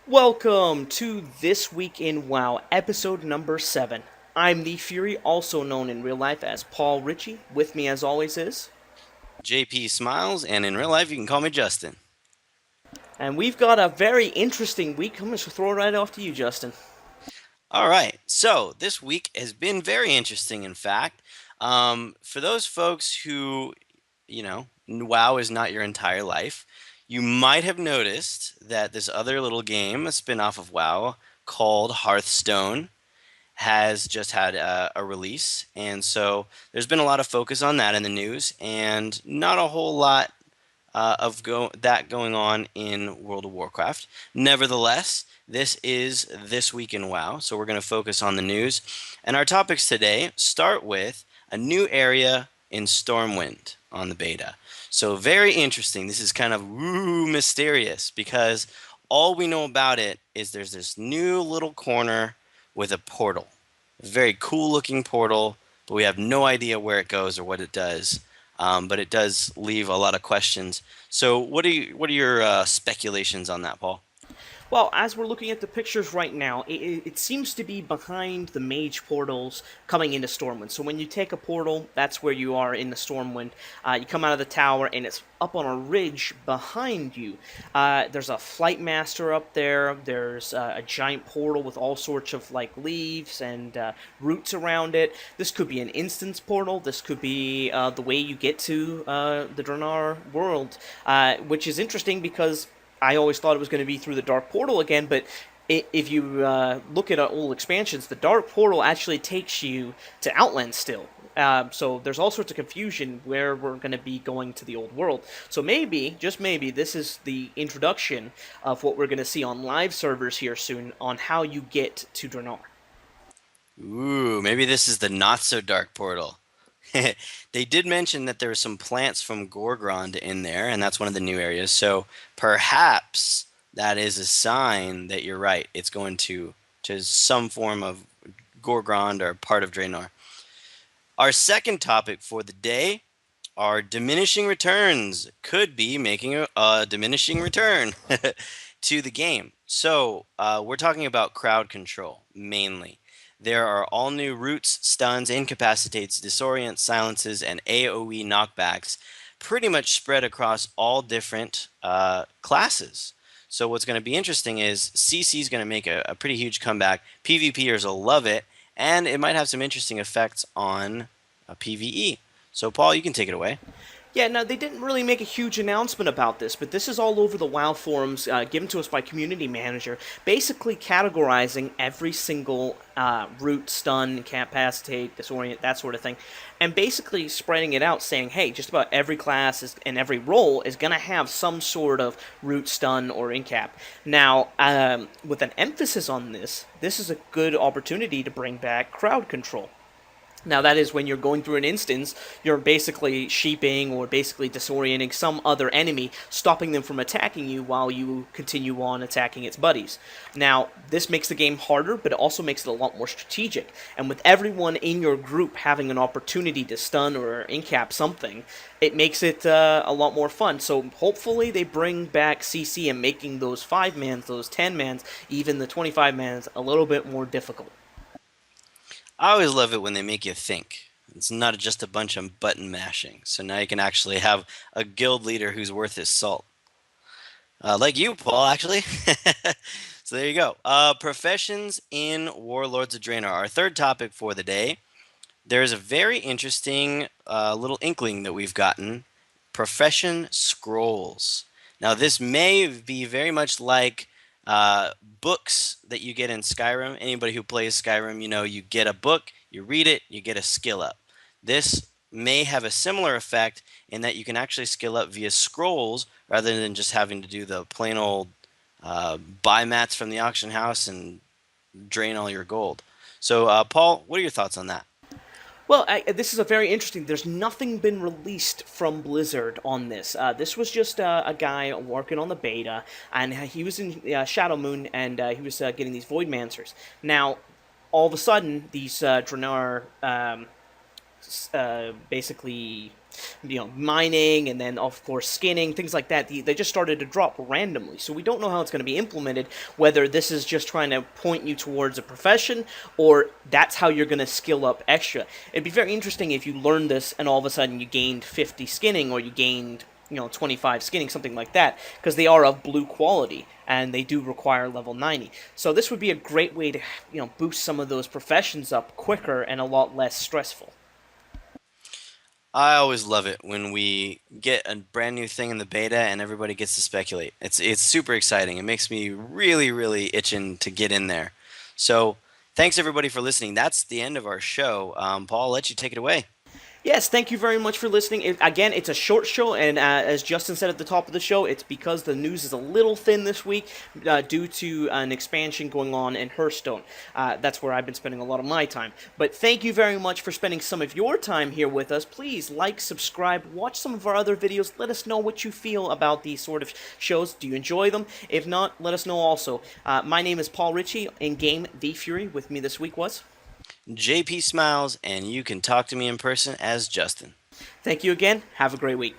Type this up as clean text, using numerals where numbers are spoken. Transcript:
Welcome to This Week in WoW, episode number 7. I'm the Fury, also known in real life as Paul Ritchie. With me, as always, is... JP Smiles, and in real life, you can call me Justin. And we've got a very interesting week. I'm going to throw it right off to you, Justin. All right, so this week has been very interesting, in fact. For those folks who, WoW is not your entire life, you might have noticed that this other little game, a spin-off of WoW, called Hearthstone, has just had a release. And so there's been a lot of focus on that in the news, and not a whole lot that going on in World of Warcraft. Nevertheless, this is This Week in WoW, so we're going to focus on the news. And our topics today start with a new area in Stormwind on the beta. So very interesting. This is kind of mysterious because all we know about it is there's this new little corner with a portal. A very cool looking portal, but we have no idea where it goes or what it does. But it does leave a lot of questions. So what are your speculations on that, Paul? Well, as we're looking at the pictures right now, it seems to be behind the mage portals coming into Stormwind. So when you take a portal, that's where you are in the Stormwind. You come out of the tower, and it's up on a ridge behind you. There's a flight master up there. There's a giant portal with all sorts of leaves and roots around it. This could be an instance portal. This could be the way you get to the Draenor world, which is interesting because I always thought it was going to be through the Dark Portal again, but if you look at old expansions, the Dark Portal actually takes you to Outland still. So there's all sorts of confusion where we're going to be going to the old world. So maybe, just maybe, this is the introduction of what we're going to see on live servers here soon on how you get to Draenor. Ooh, maybe this is the not-so-dark portal. They did mention that there were some plants from Gorgrond in there, and that's one of the new areas. So perhaps that is a sign that you're right. It's going to some form of Gorgrond or part of Draenor. Our second topic for the day are diminishing returns. Could be making a diminishing return to the game. So we're talking about crowd control mainly. There are all new roots, stuns, incapacitates, disorients, silences, and AoE knockbacks pretty much spread across all different classes. So what's going to be interesting is CC is going to make a pretty huge comeback. PvPers will love it, and it might have some interesting effects on PvE. So Paul, you can take it away. Yeah, no, they didn't really make a huge announcement about this, but this is all over the WoW forums given to us by Community Manager, basically categorizing every single root, stun, incapacitate, disorient, that sort of thing, and basically spreading it out, saying, hey, just about every class and every role is going to have some sort of root, stun, or incap. Now, with an emphasis on this is a good opportunity to bring back crowd control. Now, that is when you're going through an instance, you're basically sheeping or basically disorienting some other enemy, stopping them from attacking you while you continue on attacking its buddies. Now, this makes the game harder, but it also makes it a lot more strategic. And with everyone in your group having an opportunity to stun or incap something, it makes it a lot more fun. So hopefully they bring back CC and making those 5-mans, those 10-mans, even the 25-mans a little bit more difficult. I always love it when they make you think. It's not just a bunch of button mashing. So now you can actually have a guild leader who's worth his salt. Like you, Paul, actually. So there you go. Professions in Warlords of Draenor. Our third topic for the day. There's a very interesting little inkling that we've gotten. Profession scrolls. Now this may be very much like books that you get in Skyrim. Anybody who plays Skyrim, you get a book, you read it, you get a skill up. This may have a similar effect in that you can actually skill up via scrolls rather than just having to do the plain old buy mats from the auction house and drain all your gold. So, Paul, what are your thoughts on that? Well, this is a very interesting. There's nothing been released from Blizzard on this. This was just a guy working on the beta, and he was in Shadow Moon, and he was getting these Voidmancers. Now, all of a sudden these Draenei basically, mining and then of course skinning, things like that. They just started to drop randomly. So we don't know how it's going to be implemented. Whether this is just trying to point you towards a profession, or that's how you're going to skill up extra. It'd be very interesting if you learned this and all of a sudden you gained 50 skinning, or you gained 25 skinning, something like that, because they are of blue quality and they do require level 90. So this would be a great way to boost some of those professions up quicker and a lot less stressful. I always love it when we get a brand new thing in the beta and everybody gets to speculate. It's super exciting. It makes me really, really itching to get in there. So thanks everybody for listening. That's the end of our show. Paul, I'll let you take it away. Yes, thank you very much for listening. Again, it's a short show, and as Justin said at the top of the show, it's because the news is a little thin this week due to an expansion going on in Hearthstone. That's where I've been spending a lot of my time. But thank you very much for spending some of your time here with us. Please like, subscribe, watch some of our other videos. Let us know what you feel about these sort of shows. Do you enjoy them? If not, let us know also. My name is Paul Ritchie. In game, The Fury. With me this week was JP Smiles, and you can talk to me in person as Justin. Thank you again. Have a great week.